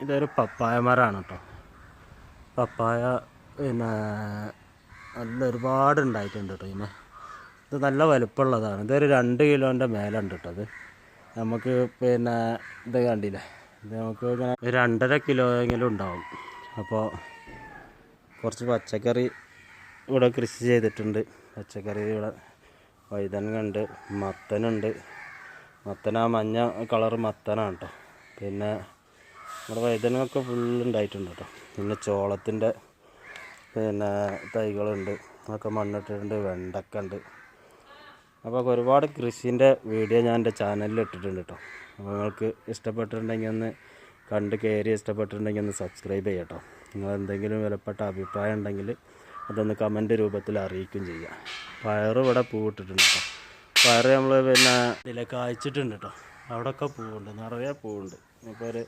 ഇതൊരു പപ്പായ മരമാണ് കേട്ടോ. പപ്പായ പിന്നെ നല്ല ഒരുപാട് ഉണ്ടായിട്ടുണ്ട് കേട്ടോ. ഇത് നല്ല വലുപ്പമുള്ളതാണ്. ഇതൊരു 2 കിലോൻ്റെ മേലുണ്ട് കേട്ടോ. അത് നമുക്ക് പിന്നെ ഇത് കണ്ടില്ലേ, ഇത് നമുക്ക് ഇങ്ങനെ 2.5 കിലോ എങ്കിലും ഉണ്ടാവും. അപ്പോൾ കുറച്ച് പച്ചക്കറി ഇവിടെ കൃഷി ചെയ്തിട്ടുണ്ട്. പച്ചക്കറി ഇവിടെ വഴുതനങ്ങ, മത്തനുണ്ട്. മത്തന മഞ്ഞ കളർ മത്തനാണ് കേട്ടോ. പിന്നെ നമ്മുടെ വഴുതനൊക്കെ ഫുള്ളുണ്ടായിട്ടുണ്ട് കേട്ടോ. പിന്നെ ചോളത്തിൻ്റെ പിന്നെ തൈകളുണ്ട്, അതൊക്കെ മണ്ണിട്ടിട്ടുണ്ട്. വെണ്ടക്ക ഉണ്ട്. അപ്പോൾ ഒരുപാട് കൃഷീൻ്റെ വീഡിയോ ഞാൻ എൻ്റെ ചാനലിൽ ഇട്ടിട്ടുണ്ട് കേട്ടോ. അപ്പോൾ നിങ്ങൾക്ക് ഇഷ്ടപ്പെട്ടിട്ടുണ്ടെങ്കിൽ ഒന്ന് കണ്ട് കയറി ഇഷ്ടപ്പെട്ടിട്ടുണ്ടെങ്കിൽ ഒന്ന് സബ്സ്ക്രൈബ് ചെയ്യാം കേട്ടോ. നിങ്ങൾ എന്തെങ്കിലും വിലപ്പെട്ട അഭിപ്രായം ഉണ്ടെങ്കിൽ അതൊന്ന് കമൻറ്റ് രൂപത്തിൽ അറിയിക്കുകയും ചെയ്യാം. പയർ ഇവിടെ പൂവിട്ടിട്ടുണ്ട് കേട്ടോ. പയർ നമ്മൾ പിന്നെ ഇതിലേക്ക് അയച്ചിട്ടുണ്ട് കേട്ടോ. അവിടെയൊക്കെ പൂവുണ്ട്, നിറയെ പൂവുണ്ട്. ഇപ്പോൾ ഒരു